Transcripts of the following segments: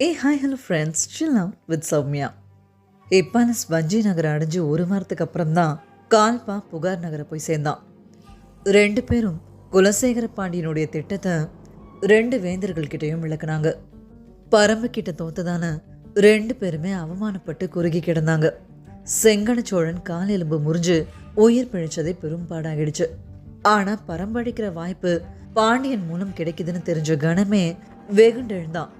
Hi hello friends, chill out with Soumya. எப்பானஸ் வஞ்சி நகரை அடைஞ்சு ஒரு வாரத்துக்கு அப்புறம் தான் கால்பா புகார் நகரை போய் சேர்ந்தான். ரெண்டு பேரும் குலசேகர பாண்டியனுடைய திட்டத்தை ரெண்டு வேந்தர்கள் கிட்டையும் விளக்குனாங்க. பரம்பு கிட்ட தோத்ததான ரெண்டு பேருமே அவமானப்பட்டு குறுகி கிடந்தாங்க. செங்கன சோழன் கால் எலும்பு முறிஞ்சு உயிர் பிழைச்சதை பெரும்பாடாகிடுச்சு. ஆனா பரம்படிக்கிற வாய்ப்பு பாண்டியன் மூலம் கிடைக்குதுன்னு தெரிஞ்ச கணமே வெகுண்டெழுந்தான்.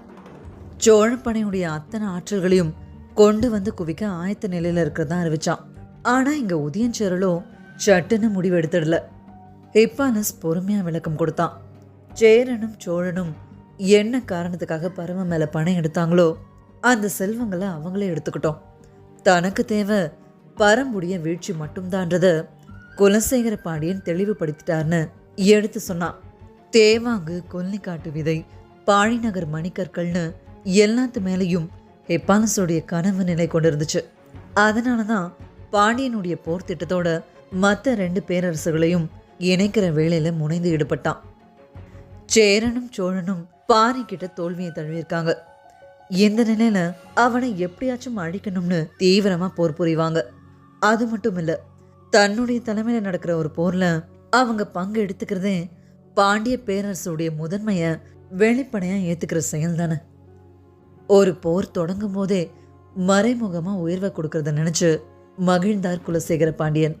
சோழப்பனையுடைய அத்தனை ஆற்றல்களையும் கொண்டு வந்து குவிக்க ஆயத்த நிலையில இருக்கிறதா அறிவிச்சான். ஆனா இங்க உதயஞ்சேரலோ சட்டுன்னு முடிவு எடுத்துடல. எப்பானஸ் பொறுமையா விளக்கம் கொடுத்தான். சேரனும் சோழனும் என்ன காரணத்துக்காக பரம மேல பணம் எடுத்தாங்களோ அந்த செல்வங்களை அவங்களே எடுத்துக்கிட்டோம். தனக்கு தேவை பரம்புடைய வீழ்ச்சி மட்டும்தான்றத குலசேகர பாண்டியன் தெளிவுபடுத்திட்டார்னு எடுத்து சொன்னான். தேவாங்கு, கொல்லிக்காட்டு விதை, பாழிநகர் மணிக்கற்கள்னு எல்லாத்து மேலேயும் எப்பானஸோடைய கனவு நிலை கொண்டிருந்துச்சு. அதனாலதான் பாண்டியனுடைய போர் திட்டத்தோட மற்ற ரெண்டு பேரரசுகளையும் இணைக்கிற வேலையில முனைந்து ஈடுபட்டான். சேரனும் சோழனும் பாரிக்கிட்ட தோல்வியை தழுவியிருக்காங்க. இந்த நிலையில அவனை எப்படியாச்சும் அழிக்கணும்னு தீவிரமா போர் புரிவாங்க. அது மட்டும் இல்ல, தன்னுடைய தலைமையில நடக்கிற ஒரு போர்ல அவங்க பங்கு எடுத்துக்கிறதே பாண்டிய பேரரசுடைய முதன்மைய வெளிப்படையா ஏத்துக்கிற செயல் தானே. ஒரு போர் தொடங்கும் போதே மறைமுகமா உயர்வை கொடுக்கறத நினைச்சு மகிழ்ந்தார் குலசேகர பாண்டியன்.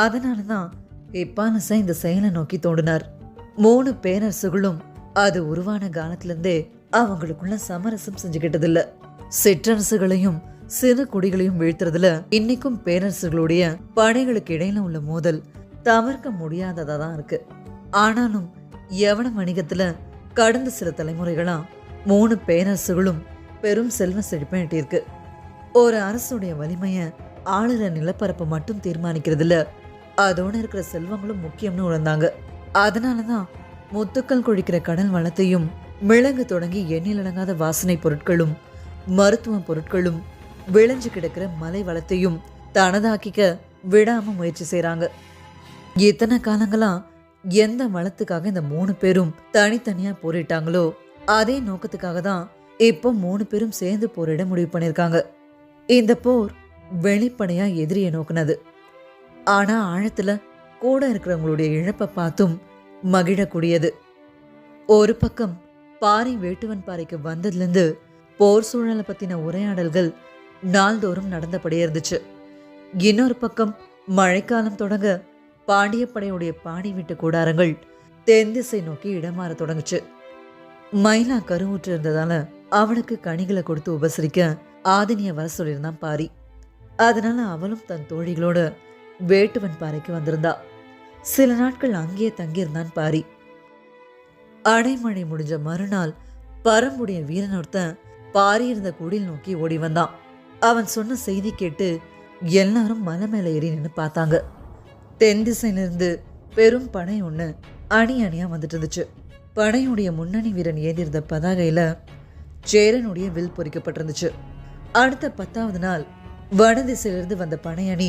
அதனாலதான் எப்பானஸை இந்த செயலை நோக்கி தோண்டினார். மூணு பேரரசுகளும் அது உருவான காலத்திலிருந்தே அவங்களுக்குள்ள சமரசம் செஞ்சுக்கிட்டது இல்ல. சிற்றரசுகளையும் சிறு குடிகளையும் வீழ்த்துறதுல இன்னைக்கும் பேரரசுகளுடைய படைகளுக்கு இடையில உள்ள மோதல் தவிர்க்க முடியாததா தான் இருக்கு. ஆனாலும் யவன வணிகத்துல கடந்த சில தலைமுறைகளா மூணு பேரரசுகளும் பெரும் செல்வ செழிப்பை எட்டியிருக்கு. ஒரு அரசுடைய வலிமைய ஆளுற நிலப்பரப்பு மட்டும் தீர்மானிக்கிறது இல்ல, அதோட இருக்கிற செல்வங்களும் முக்கியம்னு உணர்ந்தாங்க. அதனாலதான் முத்துக்கள் கொழிக்கிற கடல் வளத்தையும், மிளகு தொடங்கி எண்ணிலடங்காத வாசனை பொருட்களும், மருத்துவ பொருட்களும், விளைஞ்சு கிடக்கிற மலை வளத்தையும் தனதாக்கிக்க விடாம முயற்சி செய்யறாங்க. இத்தனை காலங்களா எந்த வளத்துக்காக இந்த மூணு பேரும் தனித்தனியா போரிட்டாங்களோ அதே நோக்கத்துக்காக தான் இப்போ மூணு பேரும் சேர்ந்து போரிட முடிவு பண்ணிருக்காங்க. இந்த போர் வெளிப்படையா எதிரியை நோக்குனது. ஆனா ஆழத்துல கூட இருக்கிறவங்களுடைய இழப்பை பார்த்தும் மகிழக்கூடியது. ஒரு பக்கம் பாரி வேட்டுவன் பாறைக்கு வந்ததுல இருந்து போர் சூழலை பத்தின உரையாடல்கள் நாள்தோறும் நடந்தபடியே இருந்துச்சு. இன்னொரு பக்கம் மழைக்காலம் தொடங்க பாண்டிய படையுடைய பாடி வீட்டு கூடாரங்கள் தென் திசை நோக்கி இடமாற தொடங்குச்சு. மயிலா கருவுற்று இருந்ததால அவளுக்கு கனிகளை கொடுத்து உபசரிக்க ஆதினிய வர சொல்லியிருந்தான் பாரி. அதனால அவளும் தன் தோழிகளோட வேட்டுவன் பாறைக்கு வந்திருந்தா. சில நாட்கள் அங்கேயே தங்கியிருந்தான் பாரி. அடைமழை முடிஞ்ச மறுநாள் பரம்புடைய வீரன் ஒருத்தன் பாரி இருந்த குடில் நோக்கி ஓடி வந்தான். அவன் சொன்ன செய்தி கேட்டு எல்லாரும் மலை மேல ஏறி நின்று பார்த்தாங்க. தென் திசையிலிருந்து பெரும் படை ஒண்ணு அணி அணியா வந்துட்டு இருந்துச்சு. படையுடைய முன்னணி வீரன் ஏந்திருந்த பதாகையில சேரனுடைய வில் பொறிக்கப்பட்டிருந்துச்சு. அடுத்த 10வது நாள் வடதிசையிலிருந்து வந்த படையணி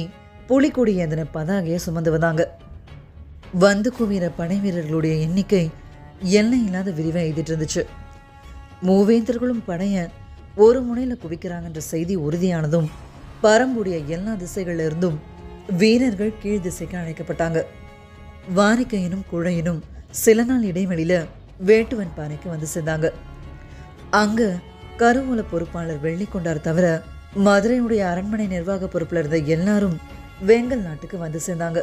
புலிக்கொடி ஏந்தின பதாகையை சுமந்து வந்தாங்க. வந்து குவிற படை வீரர்களுடைய எண்ணிக்கை எல்லை இல்லாத விரிவை எய்திட்டு இருந்துச்சு. மூவேந்தர்களும் படைய ஒரு முனையில குவிக்கிறாங்கன்ற செய்தி உறுதியானதும் பரம்புடைய எல்லா திசைகள்ல இருந்தும் வீரர்கள் கீழ் திசைக்கு அழைக்கப்பட்டாங்க. வாரிக்கையினும் குழையினும் சில நாள் இடைவெளியில வேட்டுவன் பாறைக்கு வந்து சேர்ந்தாங்க. அங்க கருவூல பொறுப்பாளர் வெள்ளிக்கொண்டார் தவிர மதுரையுடைய அரண்மனை நிர்வாக பொறுப்புல இருந்த எல்லாரும் வேங்கல் நாட்டுக்கு வந்து சேர்ந்தாங்க.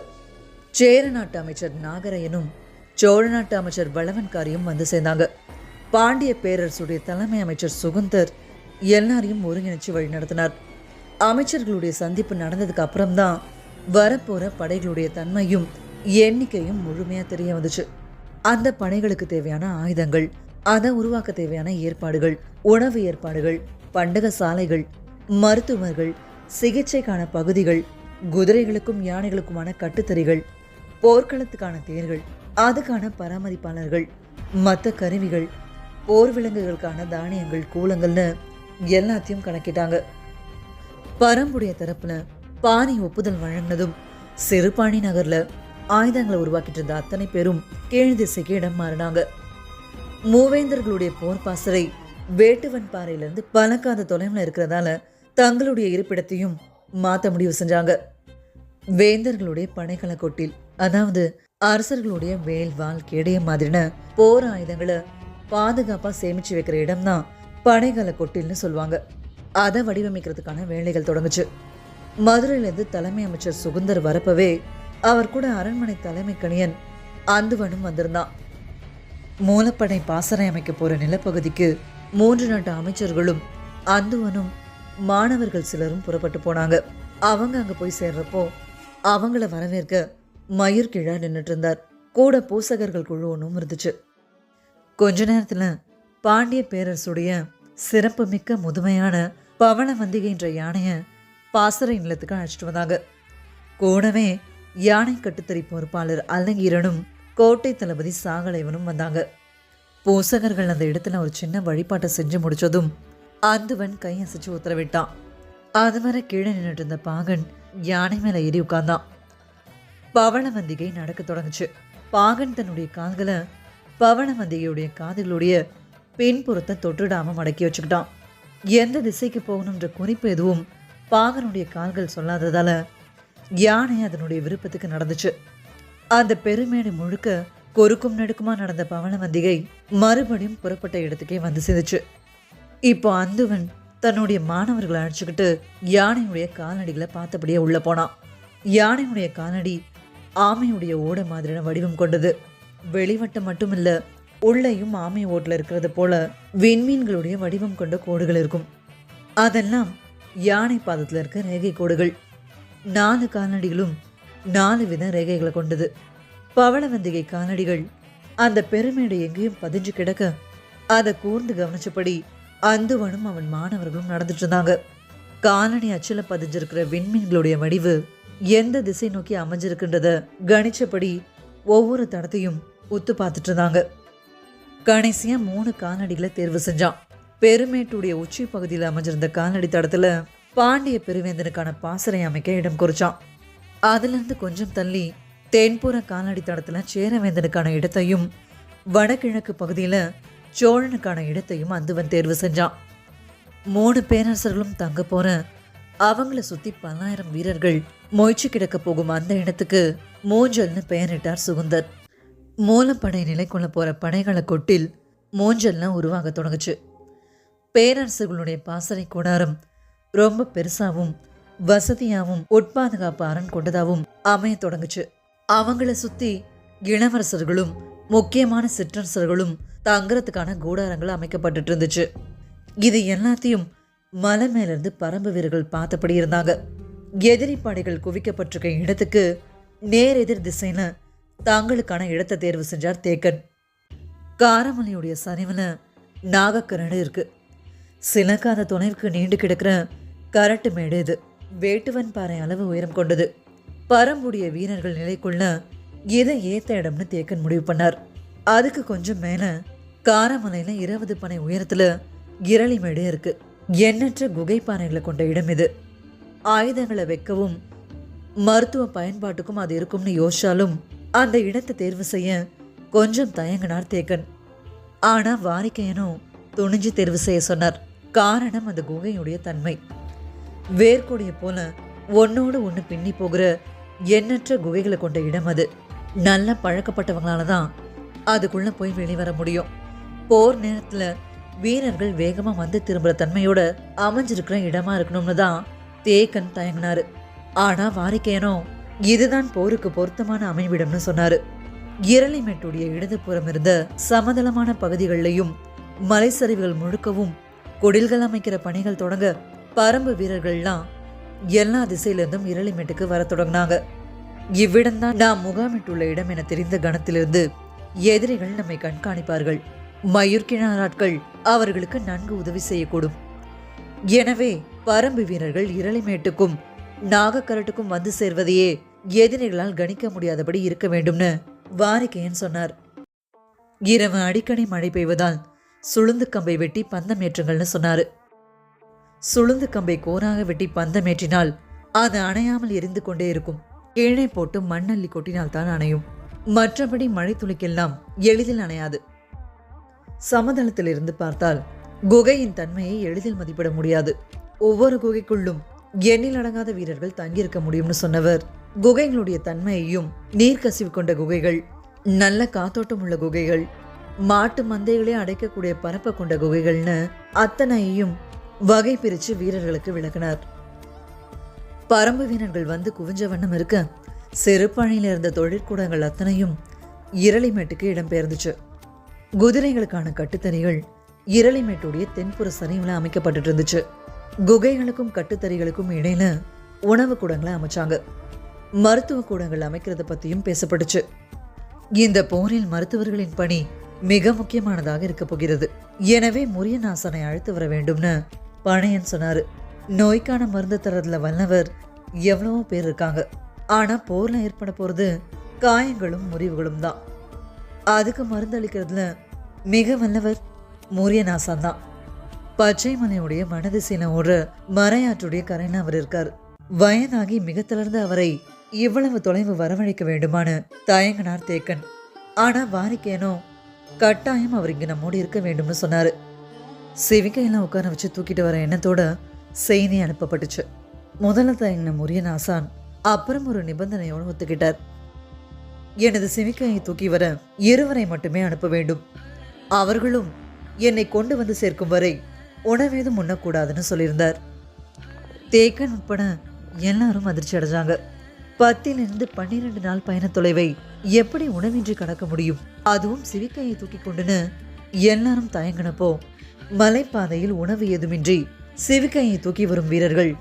சேர நாட்டு அமைச்சர் நாகரையனும் சோழ நாட்டு அமைச்சர் பலவன்காரியும் வந்து சேர்ந்தாங்க. பாண்டிய பேரரசுடைய தலைமை அமைச்சர் சுகுந்தர் எல்லாரையும் ஒருங்கிணைச்சு வழி நடத்தினார். அமைச்சர்களுடைய சந்திப்பு நடந்ததுக்கு அப்புறம்தான் வரப்போற படைகளுடைய தன்மையும் எண்ணிக்கையும் முழுமையா தெரிய வந்துச்சு. அந்த படைகளுக்கு தேவையான ஆயுதங்கள், அதை உருவாக்க தேவையான ஏற்பாடுகள், உணவு ஏற்பாடுகள், பண்டக சாலைகள், மருத்துவர்கள், சிகிச்சைக்கான பகுதிகள், குதிரைகளுக்கும் யானைகளுக்குமான கட்டுத்தறிகள், போர்க்களத்துக்கான தேர்கள், அதுக்கான பராமரிப்பாளர்கள், மற்ற கருவிகள், போர் விலங்குகளுக்கான தானியங்கள், கூலங்கள்னு எல்லாத்தையும் கணக்கிட்டாங்க. பரம்புடைய தரப்புல பாரி ஒப்புதல் வழங்கினதும் சிறுபாணி நகர்ல ஆயுதங்களை உருவாக்கிட்டு இருந்த அத்தனை பேரும் கீழ் திசைக்கு இடம் மாறினாங்க. மூவேந்தர்களுடைய போர் பாசறை வேட்டுவன் பாறையிலிருந்து பலக்காத தொலைவில் இருக்கிறதால தங்களுடைய இருப்பிடத்தையும் மாற்ற முடிவு செஞ்சாங்க. வேந்தர்களுடைய பனைகள கொட்டில், அதாவது அரசர்களுடைய வேல் வால் கேடயம் மாதிரின போர் ஆயுதங்களை பாதுகாப்பா சேமிச்சு வைக்கிற இடம் தான் பனைகள கொட்டில்னு சொல்லுவாங்க. அதை வடிவமைக்கிறதுக்கான வேலைகள் தொடங்குச்சு. மதுரையிலிருந்து தலைமை அமைச்சர் சுகுந்தர் வரப்பவே அவர் கூட அரண்மனை தலைமை கணியன் அந்துவனும் வந்திருந்தான். மூலப்படை பாசறை அமைக்க போற நிலப்பகுதிக்கு 3 நாட்டு அமைச்சர்களும் அந்துவனும் மாணவர்கள் சிலரும் புறப்பட்டு போனாங்க. அவங்க அங்க போய் சேர்றப்போ அவங்கள வரவேற்க மயூர் கீழா நின்றுட்டு இருந்தார். கூட பூசகர்கள் குழு ஒன்றும் இருந்துச்சு. கொஞ்ச நேரத்துல பாண்டிய பேரரசுடைய சிறப்பு மிக்க முதுமையான பவளவந்திகைன்ற யானைய பாசறை நிலத்துக்கு அழைச்சிட்டு வந்தாங்க. கூடவே யானை கட்டுத்தறி பொறுப்பாளர் அலங்கீரனும் கோட்டை தளபதி சாகலைவனும் வந்தாங்க. பூசகர்கள் அந்த இடத்துல ஒரு சின்ன வழிபாட்டை செஞ்சு முடிச்சதும் அந்துவன் கையசைச்சு உத்தரவிட்டான். அதுவரை கீழே நின்றுட்டு இருந்த பாகன் யானை மேல ஏறி உட்கார்ந்தான். பவளவந்திகை நடக்க தொடங்குச்சு. பாகன் தன்னுடைய கால்களை பவளவந்திகையுடைய காதுகளுடைய பின்புறத்தை தொட்டுடாம மடக்கி வச்சுக்கிட்டான். எந்த திசைக்கு போகணுன்ற குறிப்பு எதுவும் பாகனுடைய கால்கள் சொல்லாததால யானை அதனுடைய விருப்பத்துக்கு நடந்துச்சு. அந்த பெருமேடு முழுக்க கொறுக்கும் நடுக்குமா நடந்த பவளவந்திகை மறுபடியும் புறப்பட்ட இடத்துக்கே வந்து சேர்ந்துச்சு. இப்போ அந்துவன் தன்னுடைய மாணவர்களை அழைச்சிக்கிட்டு யானையுடைய காலடிகளை பார்த்தபடியே உள்ள போனான். யானையுடைய காலடி ஆமையுடைய ஓட மாதிரியான வடிவம் கொண்டது. வெளிவட்டம் மட்டும் இல்ல, உள்ளேயும் ஆமை ஓட்டில் இருக்கிறது போல விண்மீன்களுடைய வடிவம் கொண்ட கோடுகள் இருக்கும். அதெல்லாம் யானை பாதத்தில் இருக்க ரேகை கோடுகள். 4 காலடிகளும் 4 வித ரேகைகளை கொண்டது. பவளவந்திகை காலடிகள் அந்த பெருமேடு எங்கேயும் பதிஞ்சு கிடக்க அதை கூர்ந்து கவனிச்சபடி அந்துவனும் அவன் மாணவர்களும் நடந்துட்டு இருந்தாங்க. காலடி அச்சில பதிஞ்சிருக்கிற விண்மீன்களுடைய வடிவு எந்த திசை நோக்கி அமைஞ்சிருக்குன்றத கணிச்சபடி ஒவ்வொரு தடத்தையும் உத்து பார்த்துட்டு இருந்தாங்க. கடைசியா 3 காலடிகளை தேர்வு செஞ்சான். பெருமேட்டுடைய உச்சி பகுதியில் அமைஞ்சிருந்த காலடி தடத்துல பாண்டிய பெருவேந்தனுக்கான பாசறை அமைக்க இடம் குறிச்சான். அதுல இருந்து கொஞ்சம் தள்ளி தென்புற காலடி தடத்துல சேரவேந்தனுக்கான இடத்தையும் வடகிழக்கு பகுதியில சோழனுக்கான இடத்தையும் அந்துவன் தேர்வு செஞ்சான். 3 பேரரசர்களும் தங்க போற அவங்கள சுத்தி 10,000 வீரர்கள் மொய்ச்சு கிடக்க போகும் அந்த இடத்துக்கு மூஞ்சல்னு பெயரிட்டார் சுகுந்தர். மூலப்படை நிலை கொள்ள போற படைகளை கொட்டில் மூஞ்சல்லாம் உருவாக தொடங்குச்சு. பேரரசுகளுடைய பாசறை கூடாரம் ரொம்ப பெருசாவும் வசதியாகவும் உட்பாதுகாப்பு அரண் கொண்டதாகவும் அமைய தொடங்குச்சு. அவங்கள சுத்தி இளவரசர்களும் முக்கியமான சிற்றரசர்களும் தங்குறதுக்கான கூடாரங்கள் அமைக்கப்பட்டு இருந்துச்சு. இது எல்லாத்தையும் மலை மேலிருந்து பரம்பு வீரர்கள் பார்த்தபடி இருந்தாங்க. எதிரி படைகள் குவிக்கப்பட்டிருக்க இடத்துக்கு நேர் எதிர் திசையில தங்களுக்கான இடத்தை தேர்வு செஞ்சார் தேக்கன். காரமலையுடைய சரிவுல நாகக்கரடு இருக்கு. சிலக்காத துணைவுக்கு நீண்டு கிடக்கிற கரட்டு மேடு இது. வேட்டுவன் பாறை அளவு உயரம் கொண்டது. பரம்புடைய வீரர்கள் நிலைக்குள்ள இதை ஏத்த இடம்னு தேக்கன் முடிவு பண்ணார். அதுக்கு கொஞ்சம் மேல காரமலையில 20 பனை உயரத்துல இரளி மேடு இருக்கு. எண்ணற்ற குகை பாறைகளை கொண்ட இடம் இது. ஆயுதங்களை வைக்கவும் மருத்துவ பயன்பாட்டுக்கும் அது இருக்கும்னு யோசிச்சாலும் அந்த இடத்தை தேர்வு செய்ய கொஞ்சம் தயங்கினார் தேக்கன். ஆனா வாரிக்கையனும் துணிஞ்சு தேர்வு செய்ய சொன்னார். காரணம் அந்த குகையுடைய தன்மை. வேர்க்கொடிய போல ஒன்னோடு ஒன்று பின்னி போகிற எண்ணற்ற குகைகளை கொண்ட இடம் அது. நல்ல பழக்கப்பட்டவங்களால தான் அதுக்குள்ள போய் வெளிவர முடியும். போர் நேரத்துல வீரர்கள் வேகமா வந்து திரும்புற தன்மையோட அமைஞ்சிருக்கிற இடமா இருக்கணும்னு தான் தேக்கன் தயங்கினாரு. ஆனா வாரிக்கையனோ இதுதான் போருக்கு பொருத்தமான அமைவிடம்னு சொன்னாரு. இரளிமேட்டுடைய இடதுபுறம் இருந்த சமதளமான பகுதிகளிலையும் மலைச்சரிவுகள் முழுக்கவும் குடில்கள் அமைக்கிற பணிகள் தொடங்க பரம்பு வீரர்கள்லாம் எல்லா திசையிலிருந்தும் இரளிமேட்டுக்கு வர தொடங்கினாங்க. இவ்விடம்தான் நாம் முகாமிட்டுள்ள இடம் என தெரிந்த கணத்திலிருந்து எதிரிகள் நம்மை கண்காணிப்பார்கள். மயூர்கிழாராட்கள் அவர்களுக்கு நன்கு உதவி செய்யக்கூடும். எனவே பரம்பு வீரர்கள் இரளிமேட்டுக்கும் நாகக்கரட்டுக்கும் வந்து சேர்வதையே எதிரிகளால் கணிக்க முடியாதபடி இருக்க வேண்டும்னு வாரிக்கையன் சொன்னார். இரவு அடிக்கடி மழை பெய்வதால் சுளுந்து கம்பை வெட்டி பந்தம் ஏற்றுங்கள்னு சொன்னாரு. சுளுந்து கம்பை கோராக வெட்டி பந்தம் ஏற்றினால் அது அணையாமல் எரிந்து கொண்டே இருக்கும். கீழே போட்டு மண்ணள்ளி கொட்டினால் தான் அணையும். மற்றபடி மழை துளிக்கெல்லாம் எளிதில் அணையாது. சமதளத்தில் இருந்து பார்த்தால் குகையின் தன்மையை எளிதில் மதிப்பிட முடியாது. ஒவ்வொரு குகைக்குள்ளும் எண்ணில் அடங்காத வீரர்கள் தங்கியிருக்க முடியும்னு சொன்னவர், குகைகளுடைய தன்மையையும் நீர்க்கசிவு கொண்ட குகைகள், நல்ல காத்தோட்டம் உள்ள குகைகள், மாட்டு மந்தைகளே அடைக்கக்கூடிய பரப்ப கொண்ட குகைகள்னு அத்தனையையும் வகை பிரிச்சு வீரர்களுக்கு விளக்கினார். பரம்பு வீரர்கள் வந்து குவிஞ்ச வண்ணம் இருக்க சிறுபணியில் இருந்த தொழிற்கூடங்கள் அத்தனையும் இரளிமேட்டுக்கு இடம்பெயர்ந்துச்சு. குதிரைகளுக்கான கட்டுத்தறிகள் இரளிமேட்டுடைய தென்புற சரிவுல அமைக்கப்பட்டு இருந்துச்சு. குகைகளுக்கும் கட்டுத்தறிகளுக்கும் இடையில உணவு கூடங்களை அமைச்சாங்க. மருத்துவ கூடங்கள் அமைக்கிறத பத்தியும் பேசப்பட்டுச்சு. இந்த போரில் மருத்துவர்களின் பணி மிக முக்கியமானதாக இருக்க போகிறது. எனவே முரியநாசனை அழைத்து வர வேண்டும்னு பணையன் சொன்னாரு. நோய்க்கான மருந்து தரதுல வல்லவர் எவ்வளவோ பேர் இருக்காங்க. ஆனா போர்ல ஏற்பட போறது காயங்களும் முறிவுகளும் தான். அதுக்கு மருந்து அளிக்கிறதுல மிக வல்லவர் முரியநாசன் தான். பச்சை மலையுடைய வனதிசையில ஓடுற மறையாற்றுடைய கரையில அவர் இருக்கார். வயதாகி மிக தளர்ந்த அவரை இவ்வளவு தொலைவு வரவழைக்க வேண்டுமான்னு தயங்கினார் தேக்கன். ஆனா வாரிக்கேனோ கட்டாயம் அவர் இங்க நம்மோடு இருக்க வேண்டும்னு சொன்னாரு. சிவிகையெல்லாம் உட்கார வச்சு தூக்கிட்டு வர எண்ணத்தோட செய்தி அனுப்பப்பட்டுச்சு. முதல்ல தயங்கின முரியநாசான் அப்புறம் ஒரு நிபந்தனையோடு ஒத்துக்கிட்டார். எனது சிவிக்கையை தூக்கி வர இருவரை மட்டுமே அனுப்ப வேண்டும். அவர்களும் என்னை கொண்டு வந்து சேர்க்கும் வரை உணவேதும் உண்ணக்கூடாதுன்னு சொல்லியிருந்தார். தேக்கன் உட்பட எல்லாரும் அதிர்ச்சி அடைஞ்சாங்க. 10 to 12 நாள் பயண தொலைவை எப்படி உணவின்றி கடக்க முடியும், அதுவும் சிவிக்கையை தூக்கி கொண்டுன்னு எல்லாரும் தயங்கினப்போ மலைப்பாதையில் உணவு ஏதுமின்றி சிவிக்கையை தூக்கி வரும் வீரர்கள்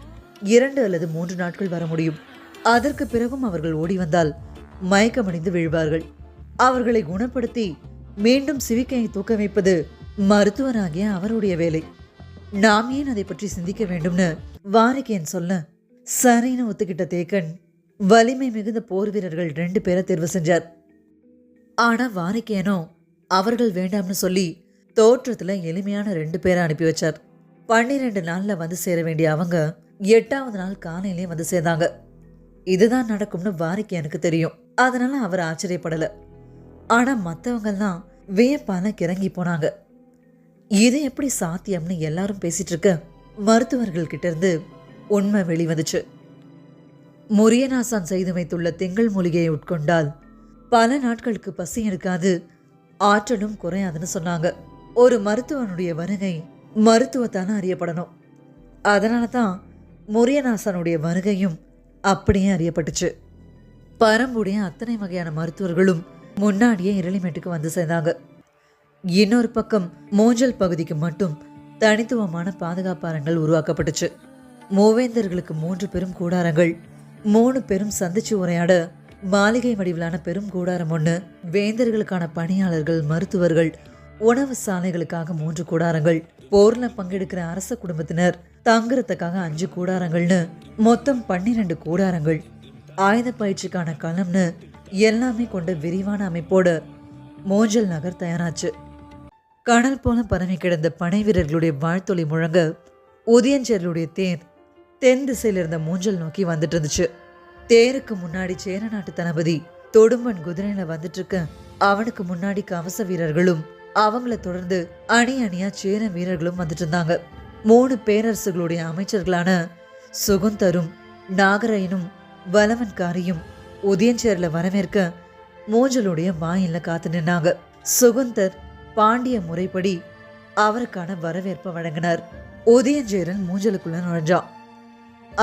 2 அல்லது 3 நாட்கள் வர முடியும். அதற்கு பிறகும் அவர்கள் ஓடி வந்தால் மயக்கமடைந்து விழுவார்கள். அவர்களை குணப்படுத்தி மீண்டும் சிவிக்கையை தூக்க வைப்பது மருத்துவராகிய அவருடைய வேலை. நாம் ஏன் அதை பற்றி சிந்திக்க வேண்டும்னு வாரிக்கேன் சொல்ல சரின்னு ஒத்துக்கிட்ட தேக்கன் வலிமை மிகுந்த போர் வீரர்கள் 2 பேரை தேர்வு செஞ்சார். ஆனா வாரிக்கேனோ அவர்கள் வேண்டாம்னு சொல்லி தோற்றத்துல எளிமையான 2 பேரை அனுப்பி வச்சார். 12 நாள்ல வந்து சேர வேண்டிய அவங்க 8வது நாள் காலையிலே வந்து சேர்ந்தாங்க. இதுதான் நடக்கும்னு வாரிக்கேனுக்கு தெரியும். அதனால அவர் ஆச்சரியப்படல. ஆனா மற்றவங்கெல்லாம் வியப்பால கிறங்கி போனாங்க. இது எப்படி சாத்தியம்னு எல்லாரும் பேசிட்டு இருக்க மருத்துவர்கள் கிட்ட இருந்து உண்மை வெளிவந்துச்சு. முரியநாசான் செய்து வைத்துள்ள திங்கள் மூலிகையை உட்கொண்டால் பல நாட்களுக்கு பசி எடுக்காது, ஆற்றலும் குறையாதுன்னு சொன்னாங்க. ஒரு மருத்துவனுடைய வருகை மருத்துவத்தான அறியப்படணும். அதனால தான் முரியநாசனுடைய வருகையும் அப்படியே அறியப்பட்டுச்சு. பரம்புடைய அத்தனை வகையான மருத்துவர்களும் முன்னாடியே இரளிமேட்டுக்கு வந்து சேர்ந்தாங்க. இன்னொரு பக்கம் மூஞ்சல் பகுதிக்கு மட்டும் தனித்துவமான பாதுகாப்பு அரண்கள் உருவாக்கப்பட்டுச்சு. மூவேந்தர்களுக்கு 3 பெரும் கூடாரங்கள், 3 பெரும் சந்திச்சு உரையாட மாளிகை வடிவிலான பெரும் கூடாரம் 1, வேந்தர்களுக்கான பணியாளர்கள், மருத்துவர்கள், உணவு சாலைகளுக்காக 3 கூடாரங்கள், போர்ல பங்கெடுக்கிற அரச குடும்பத்தினர் தங்குறதுக்காக 5 கூடாரங்கள்னு மொத்தம் 12 கூடாரங்கள், ஆயுத பயிற்சிக்கான களம்னு எல்லாமே கொண்ட விரிவான அமைப்போட மூஞ்சல் நகர் தயாராச்சு. கடல் போல பரவி கிடந்த படை வீரர்களுடைய வாழ்த்தொலி முழங்க உதயஞ்சேரலுடைய தேர் தென் திசையில இருந்த மூஞ்சல் நோக்கி வந்துட்டு இருந்துச்சு. தேருக்கு முன்னாடி சேர நாட்டு தளபதி தொடும்பன் குதிரையில வந்துட்டு இருக்க அவனுக்கு முன்னாடி கவச வீரர்களும் அவங்கள தொடர்ந்து அணி அணியா சேர வீரர்களும் வந்துட்டு இருந்தாங்க. 3 பேரரசுகளுடைய அமைச்சர்களான சுகுந்தரும் நாகரையனும் வலவன்காரியும் உதயஞ்சேரல வரவேற்க மூஞ்சலுடைய வாயில காத்து நின்னாங்க. சுகுந்தர் பாண்டிய முறைப்படி அவருக்கான வரவேற்பை வழங்கினார். உதயஞ்சேரன் மூஞ்சலுக்குள்ள நுழைஞ்சான்.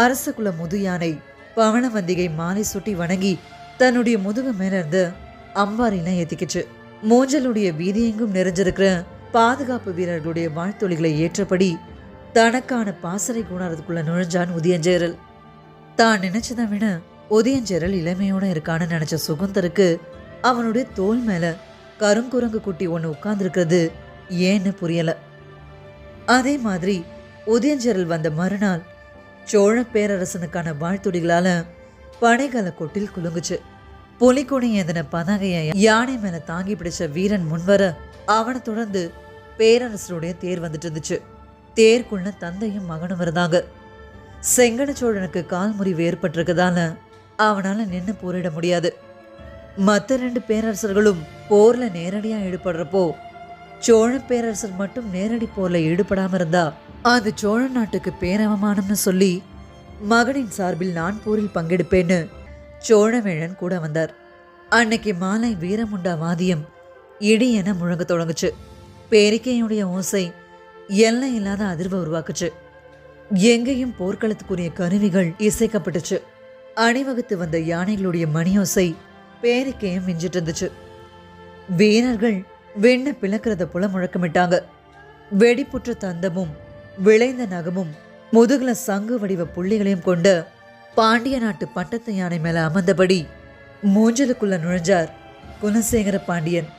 அரச குல முது யானை பவனவந்திகை மாலை சுட்டி வணங்கி தன்னுடைய முதுகு மேல இருந்து அம்பாரிலாம் ஏத்திக்கிச்சு. மூஞ்சலுடைய வீதியெங்கும் நிறைஞ்சிருக்கிற பாதுகாப்பு வீரர்களுடைய வாழ்த்தொலிகளை ஏற்றபடி தனக்கான பாசறை கூடாரத்துக்குள்ள நுழைஞ்சான் உதயஞ்சேரல். தான் நினைச்சதை விட உதயஞ்சேரல் இளமையோட இருக்கான்னு நினைச்ச சுகுந்தருக்கு அவனுடைய தோல் மேல கருங்குரங்கு குட்டி ஒன்று உட்கார்ந்துருக்கிறது ஏன்னு புரியல. அதே மாதிரி உதயஞ்சேரல் வந்த மறுநாள் சோழ பேரரசனுக்கான வாழ்த்துடிகளால படைகள கொட்டில் குலுங்குச்சு. புலிக்கொடி ஏந்தின பதாகைய யானை மேல தாங்கி பிடிச்ச வீரன் முன்வர அவனை தொடர்ந்து பேரரசருடைய தேர் வந்துட்டு இருந்துச்சு. தேர்க்குள்ள தந்தையும் மகனும் இருந்தாங்க. செங்கன சோழனுக்கு கால் முறிவு ஏற்பட்டிருக்கதால அவனால நின்று போரிட முடியாது. மற்ற 2 பேரரசர்களும் போர்ல நேரடியா ஈடுபடுறப்போ சோழ பேரரசர் மட்டும் நேரடி போர்ல ஈடுபடாம இருந்தா அது சோழ நாட்டுக்கு பேரவமானம்னு சொல்லி மகனின் சார்பில் நான் போரில் பங்கெடுப்பேன்னு சோழவேழன் கூட வந்தார். அன்னைக்கு மாலை வீரமுண்டா வாதியம் இடி என முழங்க தொடங்குச்சு. பேரிக்கையுடைய ஓசை எல்லை இல்லாத அதிர்வை உருவாக்குச்சு. எங்கேயும் போர்க்களத்துக்குரிய கருவிகள் இசைக்கப்பட்டுச்சு. அணிவகுத்து வந்த யானைகளுடைய மணியோசை பேரிக்கையும் மிஞ்சிட்டு இருந்துச்சு. வீரர்கள் வெண்ண பிளக்கிறத போல முழக்கமிட்டாங்க. வெடிப்புற்ற தந்தமும் விளைந்த நகமும் முதுகுல சங்கு வடிவ புள்ளிகளையும் கொண்ட பாண்டிய நாட்டு பட்டத்து யானை மேல அமர்ந்தபடி மூஞ்சலுக்குள்ள நுழைஞ்சார் குலசேகர பாண்டியன்.